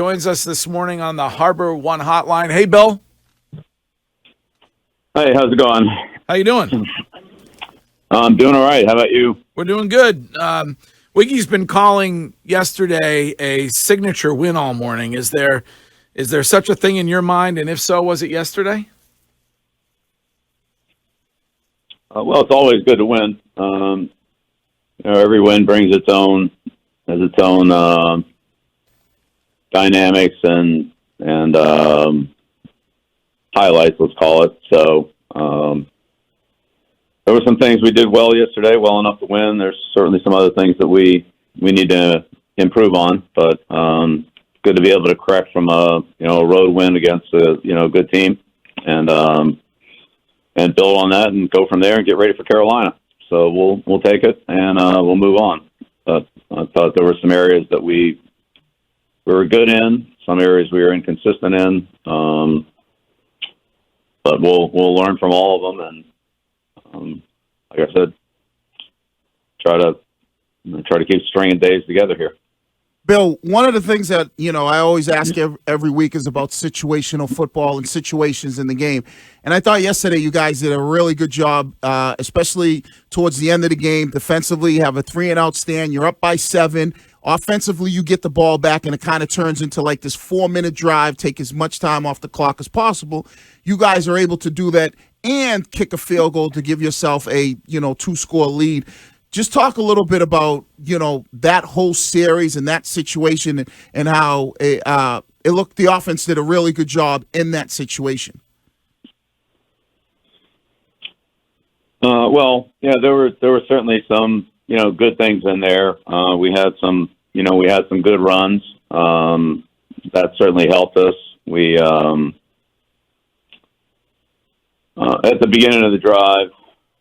Joins us this morning on the Harbor One Hotline. Hey, Bill. Hey, how's it going? How you doing? I'm doing all right. How about you? We're doing good. Wiggy's been calling yesterday a signature win all morning. Is there such a thing in your mind? And if so, was it yesterday? Well, it's always good to win. Every win brings its own dynamics and highlights, let's call it. So there were some things we did well yesterday, well enough to win. There's certainly some other things that we need to improve on, but good to be able to correct from a road win against a good team and build on that and go from there and get ready for Carolina. So we'll take it and we'll move on. But I thought there were some areas that we were good in, some areas we were inconsistent in. But we'll learn from all of them, and like I said, try to keep stringing days together here. Bill, one of the things that I always ask every week is about situational football and situations in the game. And I thought yesterday you guys did a really good job, especially towards the end of the game. Defensively, you have a 3-and-out stand. You're up by 7. Offensively, you get the ball back, and it kind of turns into like this 4-minute drive, take as much time off the clock as possible. You guys are able to do that and kick a field goal to give yourself a 2-score lead. Just talk a little bit about that whole series and that situation and how it looked. The offense did a really good job in that situation. Well, yeah, there were certainly some good things in there. We had some good runs. That certainly helped us. We at the beginning of the drive,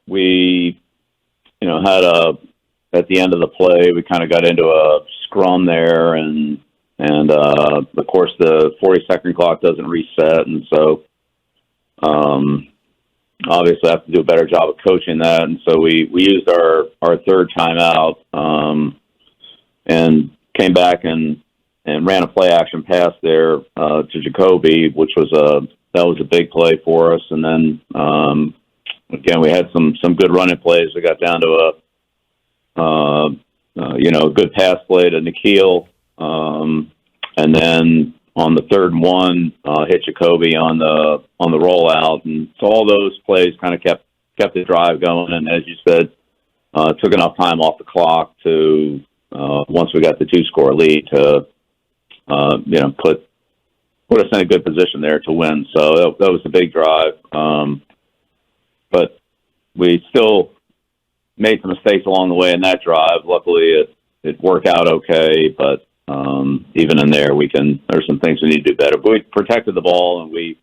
we had at the end of the play, we kind of got into a scrum there, and of course the 40-second clock doesn't reset, and so obviously I have to do a better job of coaching that, and so we used our third timeout and came back and ran a play action pass there to Jacoby, which was a big play for us, and then again, we had some good running plays. We got down to a good pass play to Nikhil, and then on the 3rd and 1, hit Jacoby on the rollout, and so all those plays kind of kept the drive going. And as you said, took enough time off the clock to once we got the 2-score lead to put us in a good position there to win. So that was a big drive. But we still made some mistakes along the way in that drive. Luckily, it worked out okay, but even in there, there's some things we need to do better. But we protected the ball, and we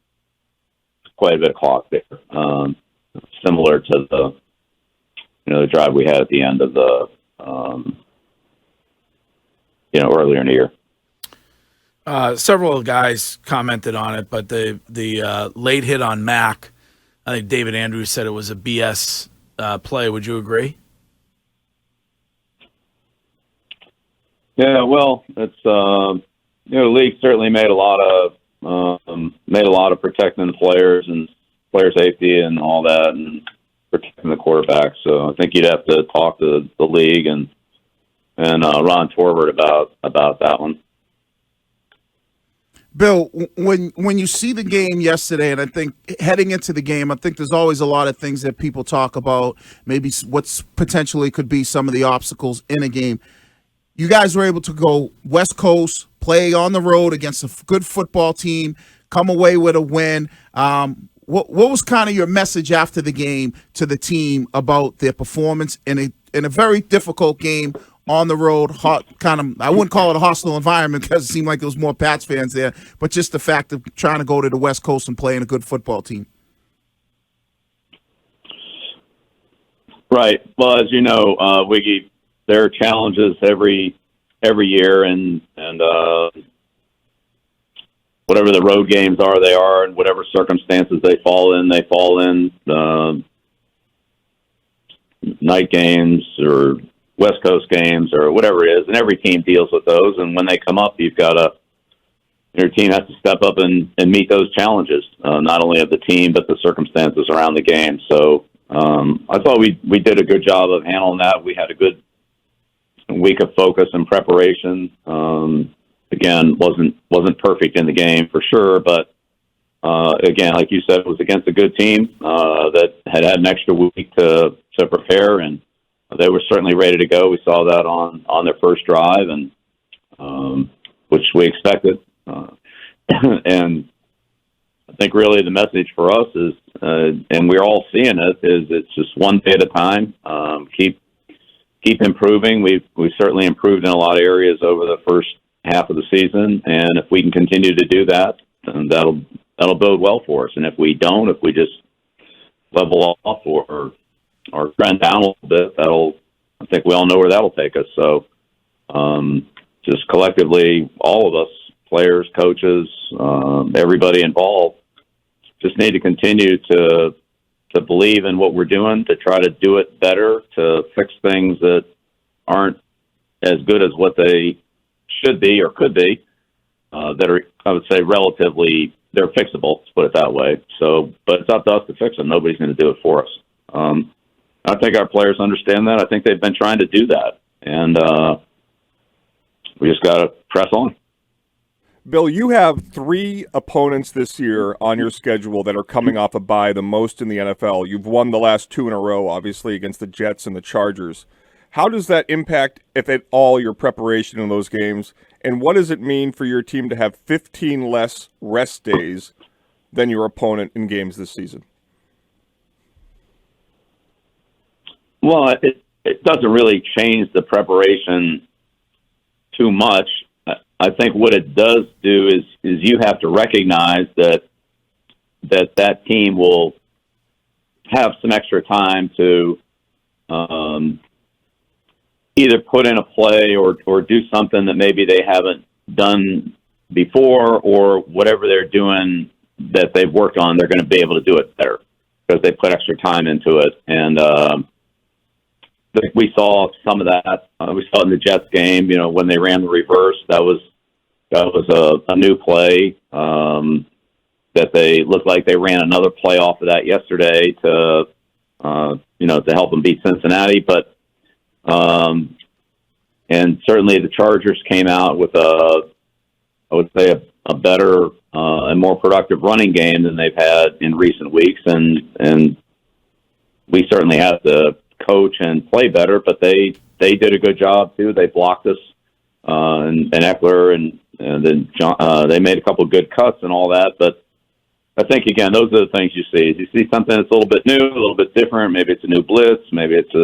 quite a bit of clock there, similar to the drive we had at the end of the earlier in the year. Several guys commented on it, but the late hit on Mack, I think David Andrews said it was a BS play. Would you agree? Yeah, well, it's the league certainly made a lot of protecting the players and player safety and all that, and protecting the quarterback. So I think you'd have to talk to the league and Ron Torbert about that one. Bill, when you see the game yesterday, and I think heading into the game, I think there's always a lot of things that people talk about, maybe what's potentially could be some of the obstacles in a game. You guys were able to go West Coast, play on the road against a good football team, come away with a win. What was kind of your message after the game to the team about their performance in a very difficult game on the road? I wouldn't call it a hostile environment because it seemed like there was more Pats fans there, but just the fact of trying to go to the West Coast and playing a good football team. Right. Well, as you know, Wiggy, there are challenges every year, and whatever the road games are, they are, and whatever circumstances they fall in. Night games or West Coast games or whatever it is, and every team deals with those. And when they come up, you've got to your team has to step up and meet those challenges, not only of the team but the circumstances around the game. So I thought we did a good job of handling that. We had a good week of focus and preparation. Again, wasn't perfect in the game for sure, but again, like you said, it was against a good team that had an extra week to prepare, and they were certainly ready to go. We saw that on their first drive, and which we expected. And I think really the message for us is, and we're all seeing it, is it's just one day at a time. Keep improving. We've certainly improved in a lot of areas over the first half of the season, and if we can continue to do that, then that'll bode well for us. And if we don't, if we just level off or trend down a little bit, I think we all know where that'll take us. So just collectively, all of us, players, coaches, everybody involved, just need to continue to believe in what we're doing, to try to do it better, to fix things that aren't as good as what they should be or could be, that are, I would say, relatively, they're fixable, let's put it that way. So, but it's up to us to fix them. Nobody's going to do it for us. I think our players understand that. I think they've been trying to do that, and we just got to press on. Bill, you have 3 opponents this year on your schedule that are coming off a bye, the most in the NFL. You've won the last 2 in a row, obviously, against the Jets and the Chargers. How does that impact, if at all, your preparation in those games? And what does it mean for your team to have 15 less rest days than your opponent in games this season? Well, it doesn't really change the preparation too much. I think what it does do is you have to recognize that team will have some extra time to either put in a play or do something that maybe they haven't done before, or whatever they're doing that they've worked on, they're going to be able to do it better because they put extra time into it. And we saw some of that. We saw it in the Jets game, when they ran the reverse. That was a new play that they looked like they ran another play off of that yesterday to help them beat Cincinnati. But and certainly the Chargers came out with I would say a better and more productive running game than they've had in recent weeks, and we certainly have to coach and play better, but they did a good job too. They blocked us, and Eckler, and then they made a couple of good cuts and all that. But I think, again, those are the things you see. You see something that's a little bit new, a little bit different. Maybe it's a new blitz, maybe it's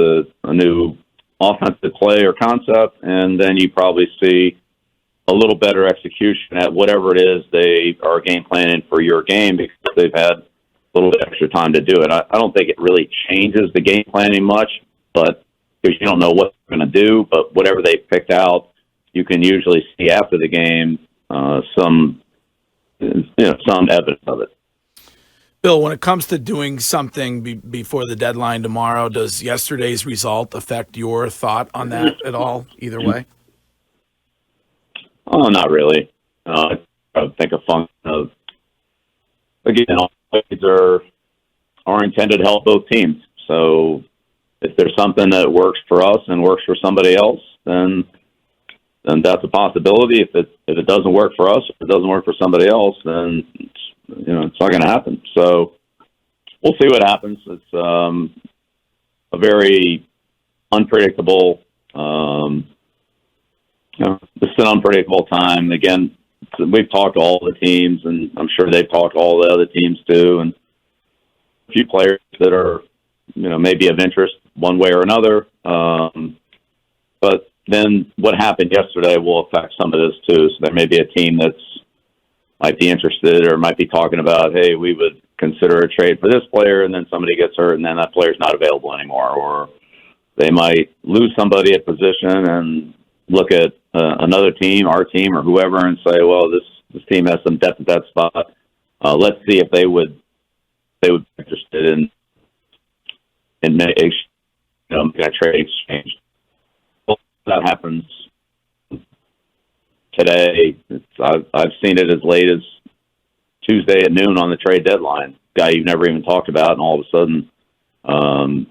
a new offensive play or concept, and then you probably see a little better execution at whatever it is they are game planning for your game, because they've had a little bit extra time to do it. I don't think it really changes the game planning much, but because you don't know what they're going to do, but whatever they picked out, you can usually see after the game some evidence of it. Bill, when it comes to doing something before the deadline tomorrow, does yesterday's result affect your thought on that at all, either way? Oh, not really. I think a function of, again, all plays are intended to help both teams. So if there's something that works for us and works for somebody else, then that's a possibility. If it doesn't work for us, if it doesn't work for somebody else, then it's not going to happen. So we'll see what happens. It's a very unpredictable. It's an unpredictable time. Again, we've talked to all the teams, and I'm sure they've talked to all the other teams too, and a few players that are, maybe of interest one way or another. But then what happened yesterday will affect some of this too. So there may be a team that's might be interested or might be talking about, hey, we would consider a trade for this player, and then somebody gets hurt and then that player's not available anymore. Or they might lose somebody at position and look at another team, our team or whoever, and say, well, this team has some depth at that spot. Let's see if they would be interested in a trade exchange. That happens today. I've seen it as late as Tuesday at noon on the trade deadline. Guy you've never even talked about, and all of a sudden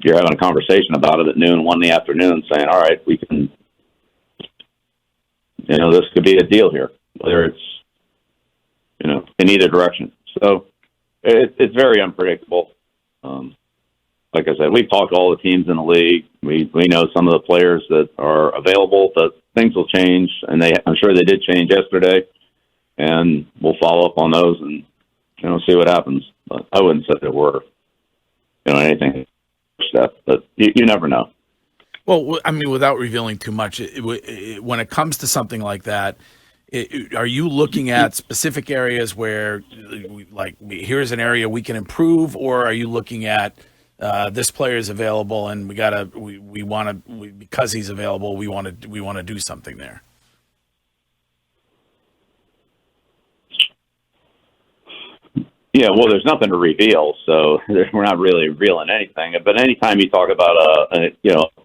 you're having a conversation about it at noon, 1 in the afternoon, saying, all right, we can, this could be a deal here, whether it's, in either direction. So it's very unpredictable. Like I said, we've talked to all the teams in the league. We know some of the players that are available, but things will change, and I'm sure they did change yesterday, and we'll follow up on those and see what happens. But I wouldn't say that we're anything step, but you never know. Well, I mean, without revealing too much, when it comes to something like that, are you looking at specific areas where, here's an area we can improve, or are you looking at this player is available and because he's available, we want to do something there? Yeah, well, there's nothing to reveal, so we're not really revealing anything. But anytime you talk about a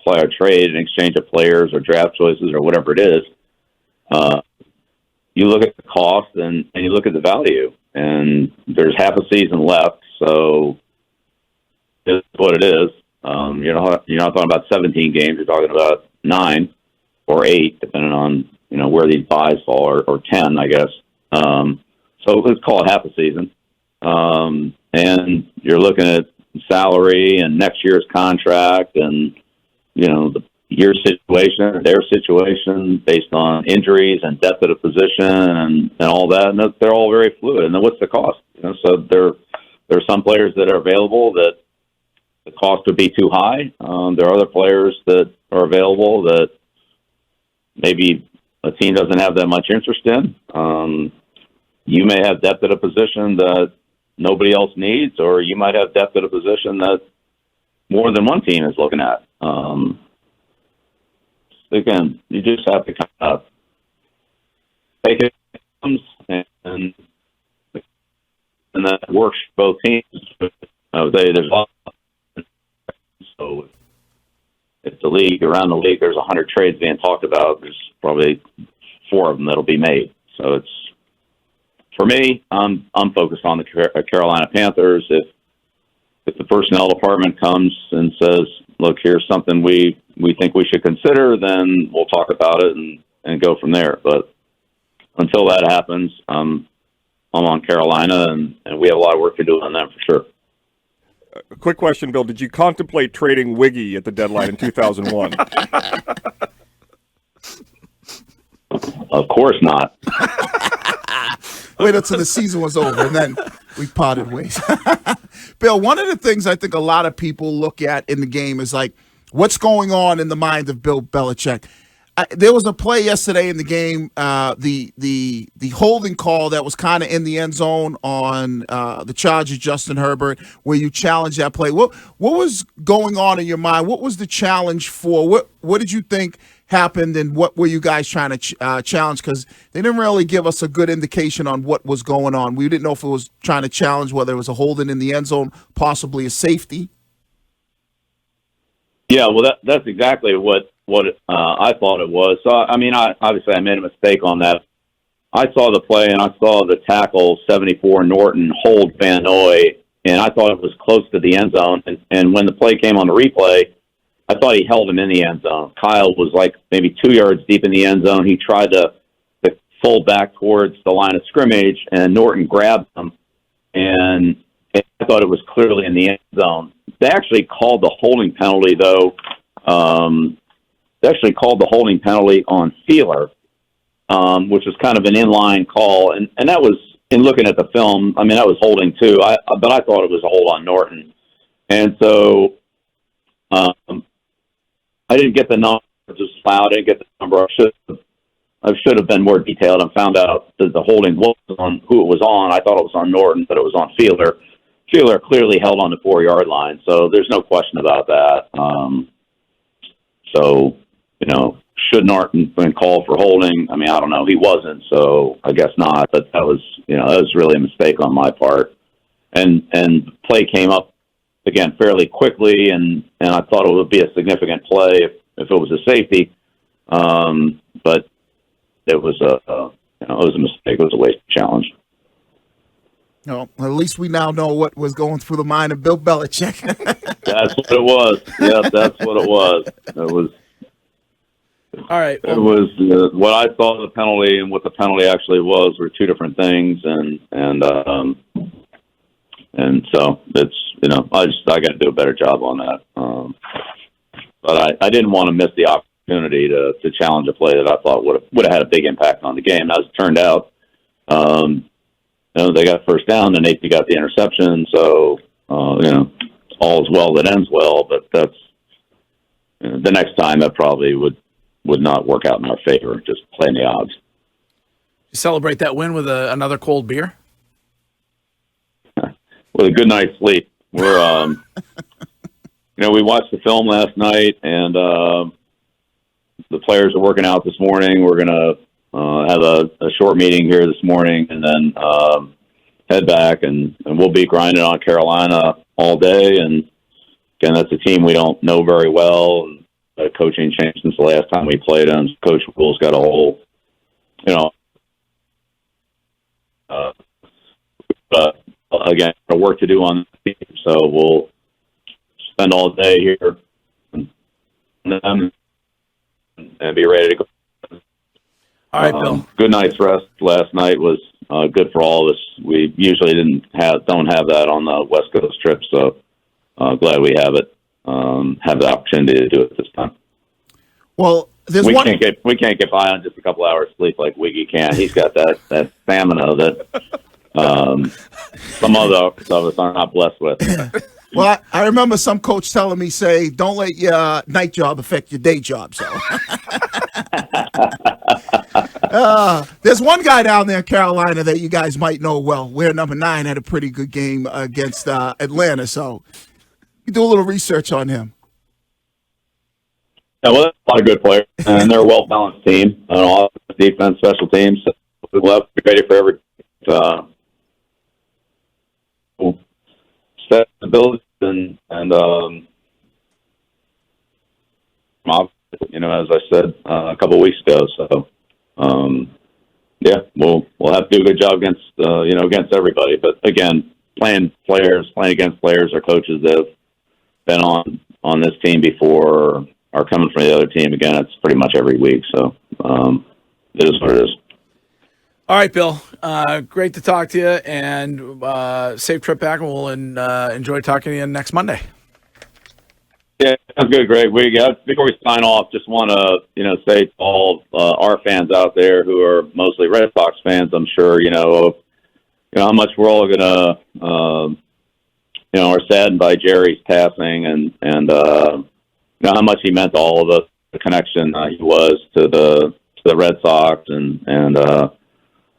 player trade, an exchange of players or draft choices or whatever it is, you look at the cost and you look at the value. And there's half a season left, so it's what it is. You're not talking about 17 games. You're talking about 9 or 8, depending on where these buys fall, or 10, I guess. So let's call it half a season. And you're looking at salary and next year's contract and, your situation, their situation based on injuries and depth of the position and all that. And they're all very fluid. And then what's the cost? So there are some players that are available that the cost would be too high. There are other players that are available that maybe a team doesn't have that much interest in. You may have depth at a position that nobody else needs, or you might have depth at a position that more than one team is looking at. Again, you just have to kind of take it and that works for both teams. I would say there's a lot. So if around the league, there's 100 trades being talked about, there's probably 4 of them that'll be made. So it's, for me, I'm focused on the Carolina Panthers. If the personnel department comes and says, look, here's something we think we should consider, then we'll talk about it and go from there. But until that happens, I'm on Carolina, and we have a lot of work to do on them for sure. A quick question, Bill. Did you contemplate trading Wiggy at the deadline in 2001? Of course not. Wait until the season was over, and then we parted ways. Bill, one of the things I think a lot of people look at in the game is what's going on in the mind of Bill Belichick. There was a play yesterday in the game, the holding call that was kind of in the end zone on the Chargers, Justin Herbert, where you challenged that play. What was going on in your mind? What was the challenge for? What did you think happened, and what were you guys trying to challenge? Because they didn't really give us a good indication on what was going on. We didn't know if it was trying to challenge whether it was a holding in the end zone, possibly a safety. Yeah, well, that's exactly what I thought it was. So, I mean, obviously I made a mistake on that. I saw the play, and I saw the tackle 74 Norton hold Van Noy, and I thought it was close to the end zone. And when the play came on the replay, I thought he held him in the end zone. Kyle was maybe 2 yards deep in the end zone. He tried to full back towards the line of scrimmage, and Norton grabbed him, and I thought it was clearly in the end zone. They actually called the holding penalty, though. They actually called the holding penalty on Feeler, which was kind of an inline call, and that was, in looking at the film, I mean, that was holding too. But I thought it was a hold on Norton, and so I didn't get the number. Just loud. I didn't get the number. I should have been more detailed and found out that the holding was on who it was on. I thought it was on Norton, but it was on Feeler. Feeler clearly held on the 4-yard line, so there's no question about that. So, should Norton been called for holding? I mean, I don't know. He wasn't, so I guess not. But that was really a mistake on my part. And the play came up again fairly quickly, and I thought it would be a significant play if it was a safety. But it was it was a mistake. It was a wasted challenge. No, at least we now know what was going through the mind of Bill Belichick. That's what it was. Yeah, that's what it was. It was. All right. It was what I thought the penalty and what the penalty actually was were two different things, and so it's I got to do a better job on that. But I didn't want to miss the opportunity to challenge a play that I thought would have had a big impact on the game. As it turned out, they got first down and AP got the interception, so all is well that ends well. But that's the next time that probably would not work out in our favor. Just playing the odds. You celebrate that win with another cold beer? With a good night's sleep. We're we watched the film last night, and the players are working out this morning. We're gonna have a short meeting here this morning, and then head back, and we'll be grinding on Carolina all day. And again, that's a team we don't know very well. And coaching changed since the last time we played them. Coach Will's got a whole, again, work to do on the team. So we'll spend all day here and be ready to go. All right, Bill. Good night's rest last night was good for all of us. We usually don't have that on the West Coast trip, so glad we have it. Have the opportunity to do it this time. Well, we can't get by on just a couple hours sleep like Wiggy can. He's got that stamina that some other of us are not blessed with. Well, I remember some coach telling me, say, don't let your night job affect your day job. So there's one guy down there in Carolina that you guys might know well. We're number 9, had a pretty good game against Atlanta. So you do a little research on him. Yeah, well, a lot of good players, and they're a well-balanced team. Offense, defense, special teams. So we'll have to be ready for every stability and as I said a couple of weeks ago. So we'll have to do a good job against everybody. But again, playing against players or coaches that have been on this team before are coming from the other team again. It's pretty much every week. So it is what it is. All right, Bill. Great to talk to you, and safe trip back, and we'll enjoy talking to you next Monday. Yeah, sounds good, Greg. Before we sign off, just want to say to all our fans out there who are mostly Red Sox fans, I'm sure how much we're all gonna are saddened by Jerry's passing, and how much he meant to all of us, the connection he was to the Red Sox, and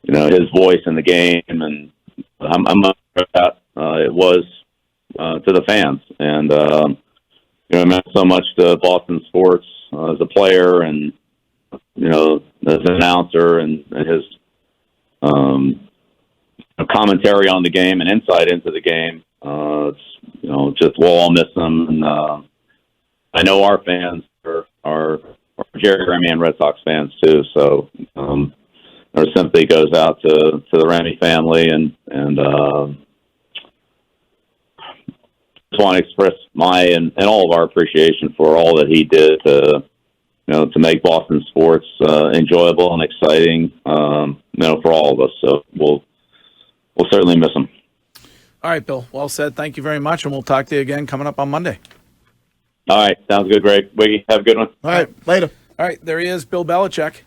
his voice in the game, and I'm not sure that it was to the fans, and it meant so much to Boston sports as a player, and as an announcer, and his commentary on the game and insight into the game. Just we'll all miss him, and I know our fans are Jerry, Remy, and Red Sox fans too. So our sympathy goes out to the Remy family, and just want to express my and all of our appreciation for all that he did to make Boston sports enjoyable and exciting, for all of us. So we'll certainly miss him. All right, Bill. Well said. Thank you very much, and we'll talk to you again coming up on Monday. All right. Sounds good, Greg. Wiggy, have a good one. All right. Later. All right. There he is, Bill Belichick.